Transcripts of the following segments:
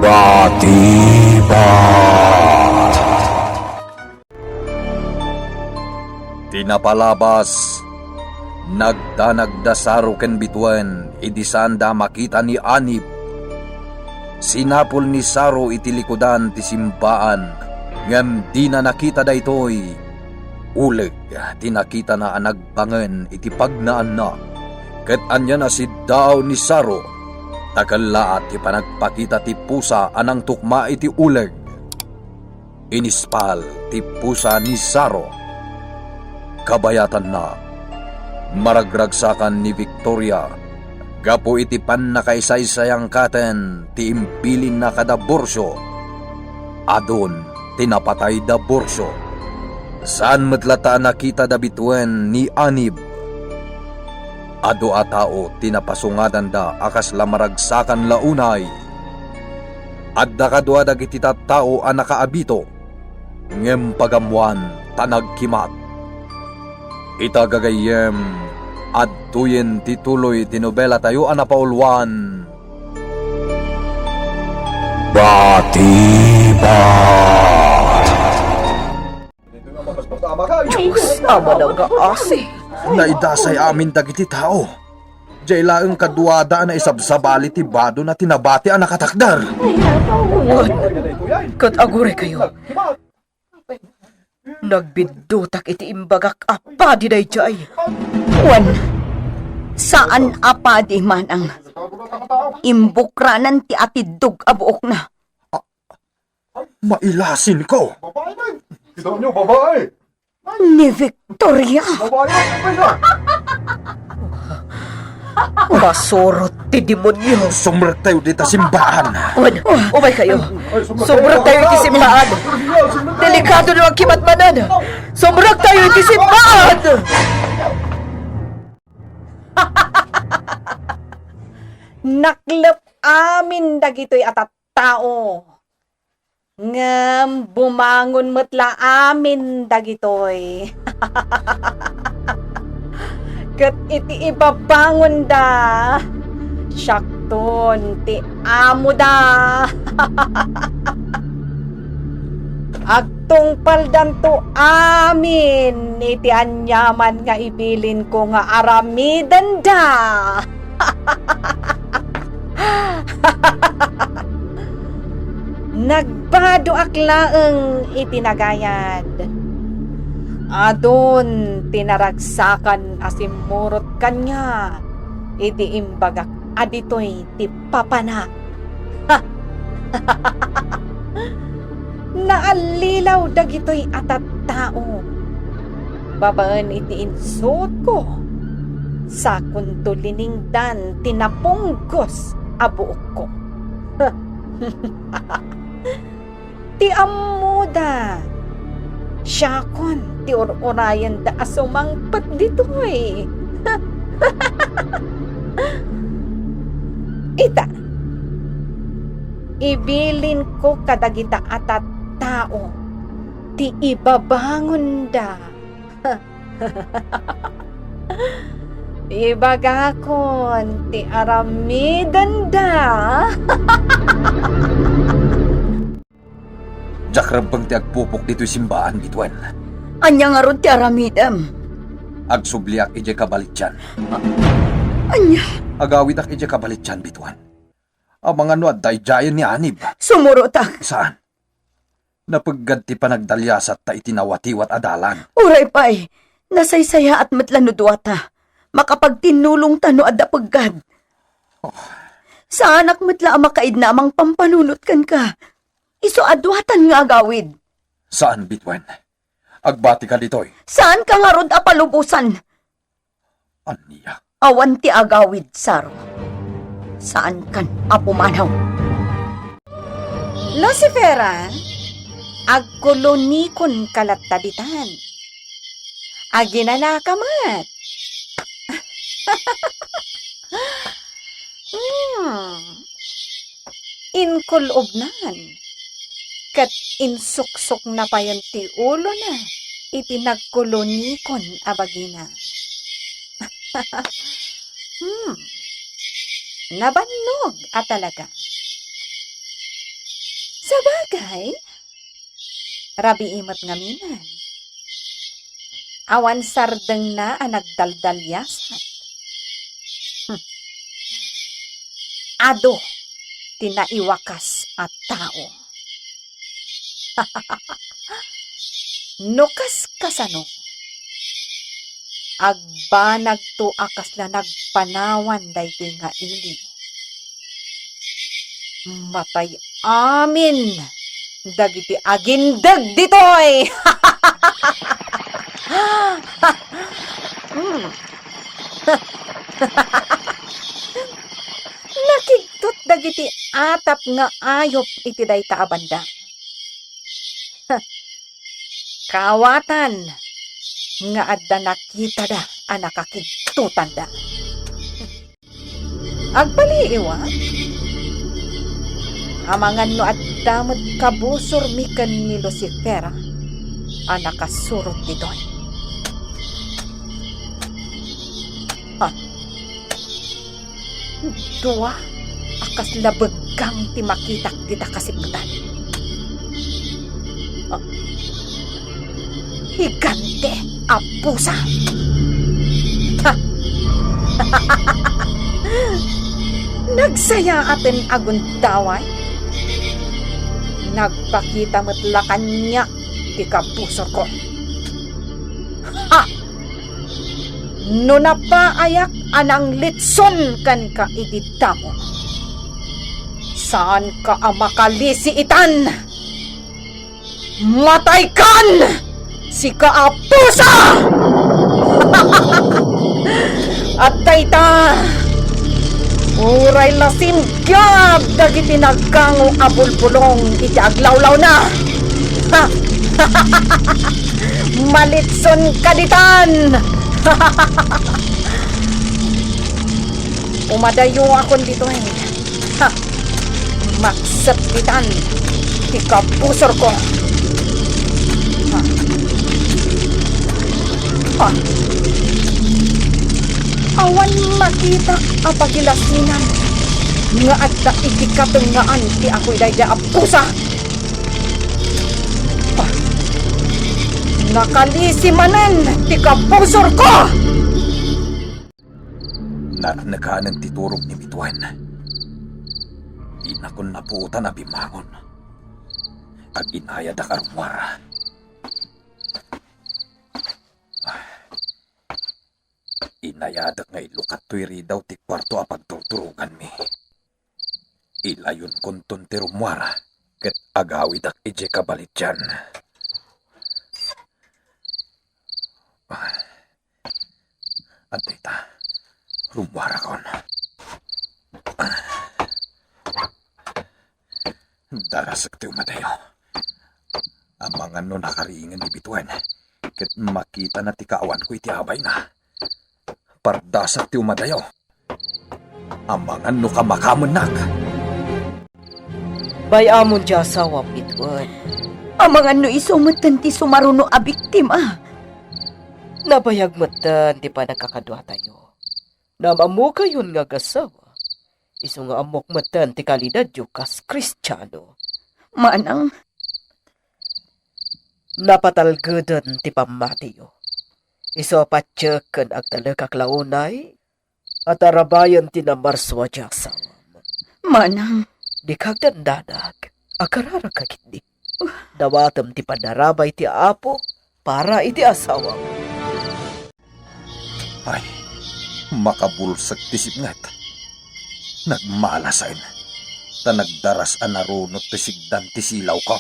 Batibat. Tinapalabas, nagdanagdasaro ken bituan, idisanda makita ni Anib. Sinapol ni Saro iti likudan ti simbaan, ngem di na nakita daytoy. Uleg, tinakita na anagbangen iti pagnaan na. Ket anya na si daw ni Saro, takalaat ti panagpakita ti pusa anang tukma iti uleg. Inispal ti pusa ni Saro. Kabayatan na, maragragsakan ni Victoria, gapo iti pan nakaisaysayang katen ti imbilin na kada borsyo. Adon, tinapatay da borsyo. Saan matlata nakita da bituen ni Anib? Ado a tao tinapasungadan da akas lamaragsakan launay. Adda kadwa dagiti tattao a nakaabito, ngem pagamuan tanagkimat. Itagagayem adtuyen tituloy tinobela tayo anapaulwan. Batibat. Diyos naman ang kaasi. Naidasay amin dagiti tao. Diyay laeng kaduada na isabsabali ti bado na tinabati ang nakatakdar. Katagure kayo. Nagbidutak iti imbagak apadi day jay. Juan, saan apadi man ang imbukranan ti atidug abuok na? Mailasin ko. Kita nyo, babae! Ni Victoria. Masurot ti demonyo. Sumrek tayo dito simbahan. Juan, umay kayo. Sobrang tayo iti simbahan. Delikado na ang kimatmanan. Sobrang tayo iti simbahan. Naklep amin dagitoy atat tao. Ngem bumangon metla amin dagitoy. Ket iti ibabangon da. Syakton ti amo da. Agtungpal danto amin iti anyaman nga ibilin ko nga aramidan da. Nagbado aklaeng itinagayad. Adon tinaragsakan asimurot kanya. Iti imbagak aditoy ti papana. Naalilaw dagitoy atat tao. Babaan iti insut ko. Sa kuntuliningdan tinapunggos abuok ko. Ti amuda. Syakon ti orayan da asumangpat ditoy. Ita. Ibilin ko kadagita atat tao. Ti ibabangon da. Ibagakon ti aramidan da. Jakrabang ti agpupok dito'y simbahan bitwen. Anya nga ron ti aramidam. Agsubliak ije kabalityan. Anya, Agawid ak ije kabalityan bitwen. Ang mga nuad dayjayan ni Anib. sumurotak. Saan? Napaggad ti panagdalyasat ta itinawatiwat adalan. Uray pa'y, nasaysaya at matlanudwata. Makapagtinulong tano adda paggad. Sa anak matla makaid na amang pampanunot kan ka. Iso adwatan nga agawid. Saan bitwen? Agbati ka ditoy. Saan ka nga rod apalubusan? Aniya. Awan ti agawid, Saro. Saan kan apumanaw? Lucifera, agkolonikon kalattaditan. Aginala ka mat. Inkulobnan. Kat insuksok na payan ti ulo na. Iti nagkolonikon abagina. Nabannog at talaga. Sa bagay, rabi imot nga minan. Awan sardeng na ang nagdaldalyasan. Ado, tinaiwakas at tao. Nukas kasano. Agba nagtuakas na nagpanawan daytoy nga ili. Matay amin. Dagiti agindag ditoy. Nakigtot dagiti atap nga ayop iti dayta abanda. Kawatan nga adda nakita da ang nakakigtutan da. Agpaliiwa, amangan no adda magkabusor mikan ni Lucifera ang nakasurot ditoy. Dua, akas labegang ti makitak kita kasimtan. Higante a pusa. Nagsaya atin aguntaway. Nagpakita matlakan niya ti kapusor ko. Ha! No napaayak anang litson kan ka idita mo. Saan ka ang makalisiitan? Matay kan! Si kaapusa! At tayta, uray lasim gyab dagiti nagkango abulbulong iti aglawlaw na. Ha! Malitson kaditan! Umadayo akon dito eh. Ha! Maksat ditan, ti kapusor ko. Awan makita ang pagilasinan nga adda iti katungaan ti ako'y dayda a pusa. Nakalisi manen ti kapusor ko. Naranaganan ti turog ni Bituan. Inakon na puta na bimangon. Ag inayad ak arwara. Inayadak nga ilukat to'y ridaw ti kwarto a pagtuturugan mi. Ilayon konton ti rumwara, ket agawid ak ije kabalit dyan. Antay ta, rumwara kon. Darasak ti umadayo. Amangan no nakariingan di Bituan, ket makita na ti kaawan ko iti abay na. Pardasak ti umadayo. Amangan no kamakamunak. Bayamon di asawa, Bituan. Amangan no isumutan ti sumaruno a biktima. Nabayag matan di pa nakakadwa tayo. Namamu kayon nga gasawa. Iso nga amok matan ti kalidad yu kas Kristiyano. Manang, Napatalgudon ti pamatiyo. Iso patsyeken ag talakaklaunay at arabayan ti namarswa di asawa. manang, Di kagdandadag, akarara kakitdi. Dawatem ti padarabay ti apo para iti asawa. Ay, makabulsak ti sipngat. Nagmalasan. Ta nagdaras anarunot ti sigdan ti silaw ko.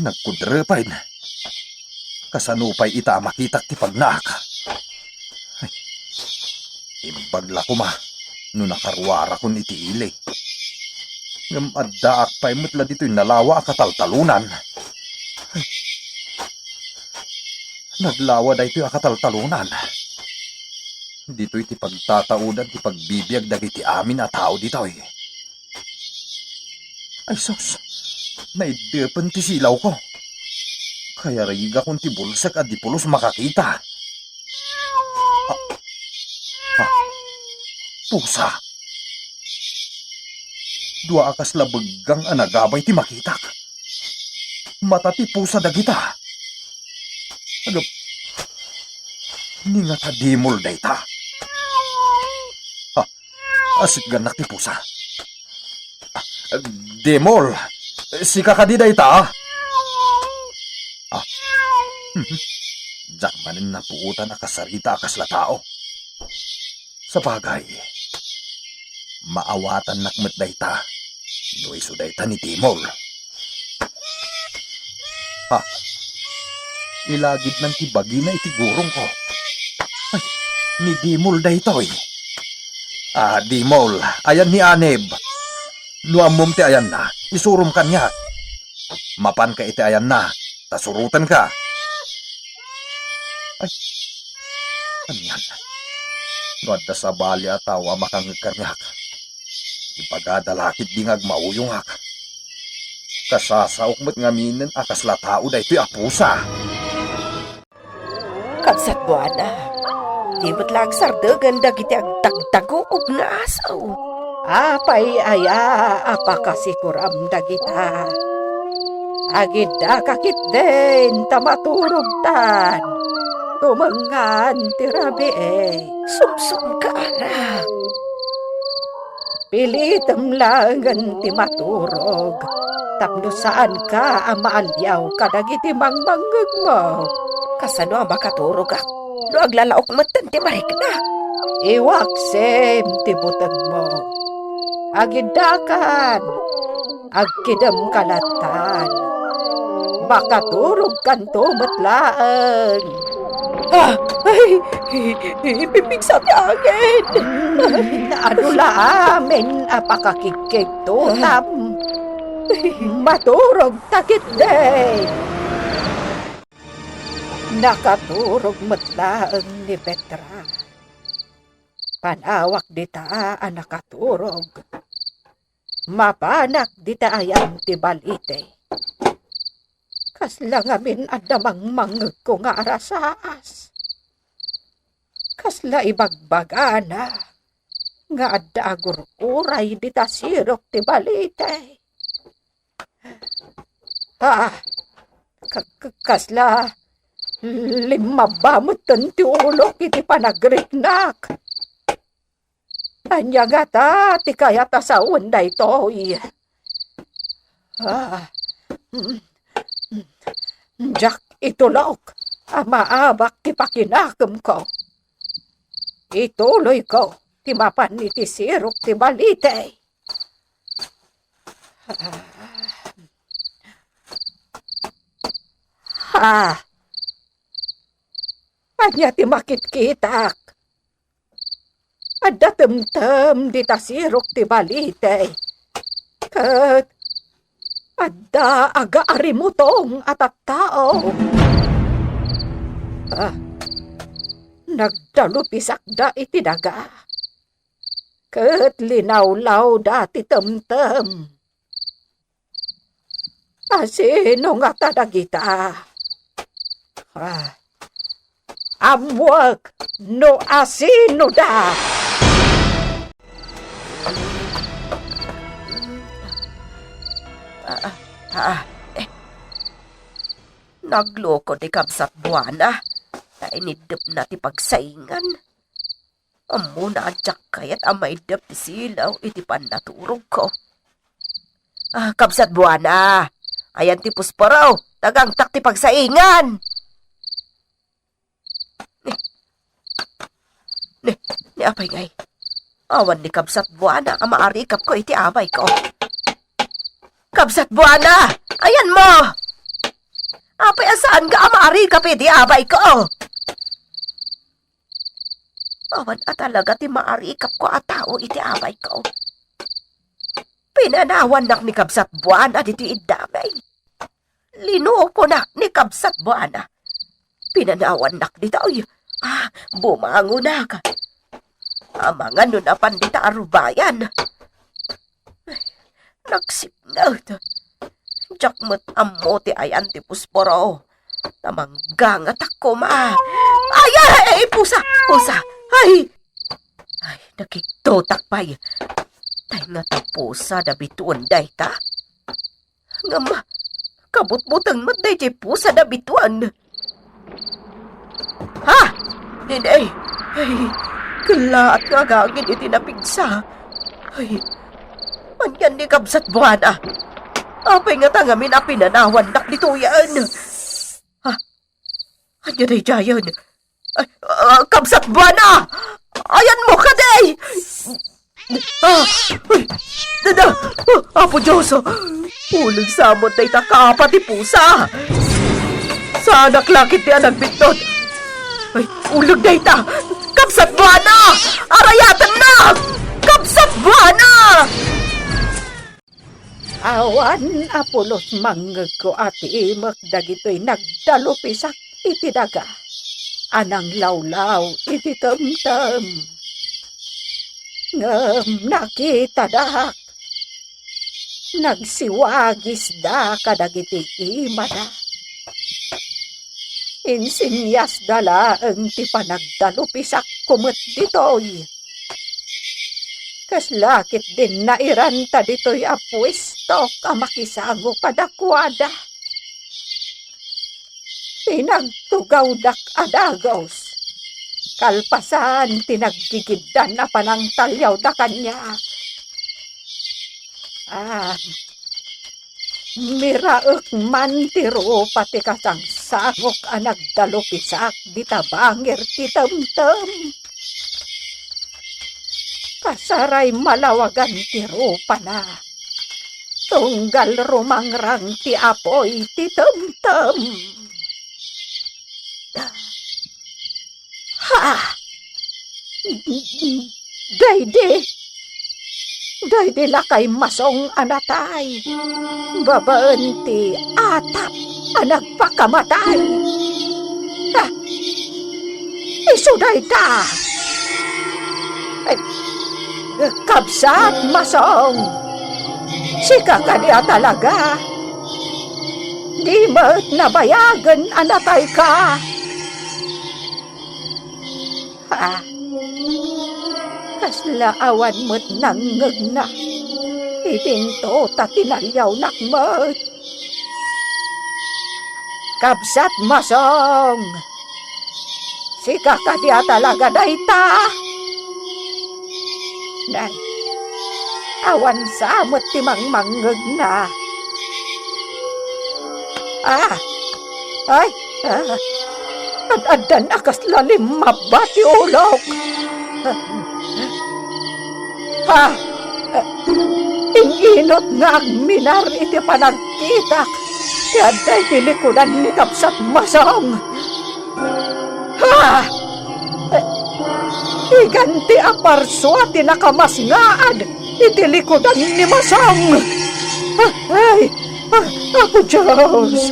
Nagkudrepay na. Kasanupay ita makitak ti pagnaaka. Ay, imbagla ko ma, no nakarwara kon iti ili. Ngam addaak pa'y mutla dito'y nalawa a kataltalunan. Ay, naglawa da ito'y a kataltalunan. Dito'y ti pagtataudan ti pagbibiyag dagiti amin a tao dito'y. Ay sos, naidepan ti silaw ko. Kaya riga kong ti bulsak at di pulos makakita. Pusa. Dua akas labaggang anagabay ti makitak. Matati pusa dagita. Agap, ningat hadimol dayta. Ha, asit ganak ti pusa. Demol, si kakadi dayta. Diyak manin na puutan na kasarita akas la tao. Sa bagay, maawatan nakmet dayta. No iso dayta ni Demol. Ha, ilagid ng tibagi na itigurong ko. Ay, ni Demol daytoy. Demol, ayan ni Aneb. Nuamom ti ayan na, isurum kanya. Mapan ka iti ayan na, tasurutan ka. Ay, kanyan. Nuadda sa bali atawa makangagkanyak. Ipagadalakit dingag mauyong hak. Kasasaok mo't ngaminin akas latao da ito'y apusa. Kabsat buwana, di mo't lang sardagan dagiti agtagtagoog nga asaw. Apay aya, apakasikuram dagita. Agida kakit din, tamaturugtan. Tumangan tirabi Sumsum ka, anak. Pilitem langan ti maturog. Tapno saan ka amaalyaw kadagiti mangmanggag mo. Kasano ang makaturog ak? No aglalaok matan ti marikna. Iwaksem ti butag mo. Agidakan. Agkidam kalatan. Makaturog kanto matlaan. Ay, ipipigsa ti angin. Naadula amin apakakikig tutam. Maturog takit din. Nakaturog matlaang ni Petra. Panawak dita nakaturog. Mapanak dita ayam ti balite. Kasla ngamin adamang mangag ko nga arasaas. Kasla ibagbagana. Nga adda agur-uray dita sirok ti balite. Kasla limabamutan ti ulok iti panagriknak. Anya nga ta, ti kaya ta sa unday to'y. Jack itulok, maabak ti pakinakam ko. Ituloy ko, ti mapan iti sirok ti balite. Anya ti makitkitak. Adda temtem di tasirok ti balite. Kat adda aga arimutong at tao. Nagdalupisak da iti daga. Kat linawlaw da ti temtem. Asino nga tadagita? Amwag no asino da? Nagloko di kabsat buwana. Nainidip na ti pagsaingan. Amo na adyak kayat amaidip ti silaw iti panaturog ko. Kabsat buwana. Ayan ti pusparaw. Tagangtak ti pagsaingan. Ni apay ngay. Awan ni kabsat buwana ang maarikap ko iti abay ko. Kabsat buwana! Ayan mo! Apay asaan ka ang maarikap iti abay ko? Awan talaga ti maarikap ko at tao iti abay ko. Pinanawan nak ni kabsat buwana diti idamay. Linuo ko nak ni kabsat buwana. Pinanawan nak dita. Bumango na ka. Amangan nun na pandita arubayan. Nagsipngat. Jakmet amote ayan ti pusporo. Tamanggangat ako ma. Ay, pusa. Ay, nakiktotak pa'y. Tay nga tapusa da bituan day ta. Nga kabutbutang matay jay pusa da bituan. Ha! Diday! Ay, kalaat nga gagin iti napigsa. Ay, manyan ni kabsat buwana. Apay nga tangamin a pinanawan nak dito yan. Ha? Anyan ay jayan. Ay, kabsat buwana! Ayan mo ka, day! Ay, dada! Apo Diyos! Uling samot na itakapati pusa! Sa anak lakit niya nagbitod! Ay, ulag na ita! Kapsat buwana! Arayatan na! Kapsat buwana! Awan apulos manggag ko ati magdagito'y nagdalupisak iti daga. Anang lawlaw iti tamtam. Ngem nakita dak. Nagsiwagis da kadagiti imada. Insinyas dala ang ti panagdalupisak kumot ditoy. Kaslakit din na iranta dito'y apwesto ka makisango kadakwada. Pinagtugaw dak adagos. Kalpasan tinaggigidan na panang talyaw da kanya. Miraek man tiro pati kasangsangok ang nagdalupisak di tabanger ti temtem. Kasaray malawagan ti rupa na. Tunggal rumangrang ti apoy ti temtem. Ha! Dayde lakay masong anatay. Babaan ti atap anak pakamatay. Ha! Isuday ta! Kabsat masong, sika ka niya talaga. Di mo't nabayagan anatay ka. Ha? Kasla awan mo't nanggag na. Itinto ta tinalyaw nakmo't. Kabsat masong, sika ka niya talaga dayta. Nay, awan samot ti mangmanggag na. Ad-adan akas lalim mabati ulok. Inginot nga agminar iti panagkitak. Tiyaday tilikudan ni Kapsat Masong. Iganti aparswa tinakamasngaan iti likodan ni Masong. Ay, Apo Diyos,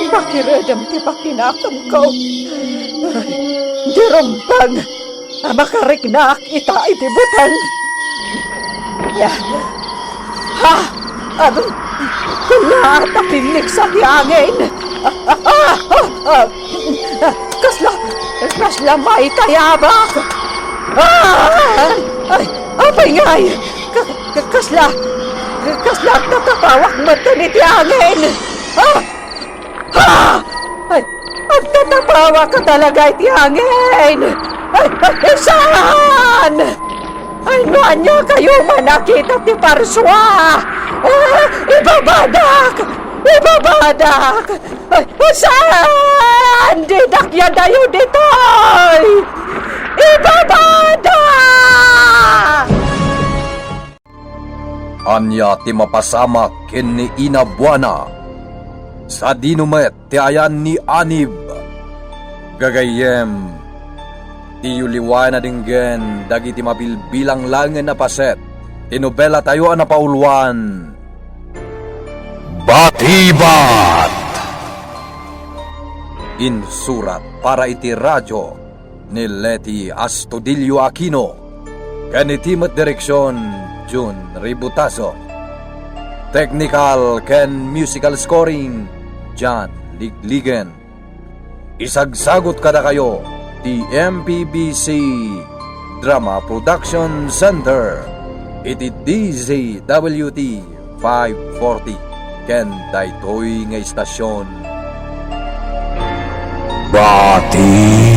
pakiradam ti pakinakam ko. Di rumbang, makariknak ita iti butang. Kulata kinig sa tiyangin. Kasla may tayabak. Ay, apay ngay. Kasla tatapawak mo ito ni tiyangin. Ay, ang tatapawa ka talaga tiyangin. Ay, saan? Ay, noan niya kayo manakita ti parswa. Ibabadak! Ay, saan? Didak yan dayo ditoy! Ibabadak! Anya ti mapasamak ken ni Ina Buana. Sa dinumet ti ayan ni Anib. Gagayem, ti yuliwan na dinggen dagiti mabilbilang langen na paset. Tinobela tayo na pauluan. Batibat! Insurat para iti radyo ni Leti Astudillo Aquino. Kanitimat direksyon Jun Ributaso. Technical ken musical scoring John Ligligen. Isagsagot kada kayo ti MPBC Drama Production Center. iti DZWT 540 ken daytoy nga istasyon. Bati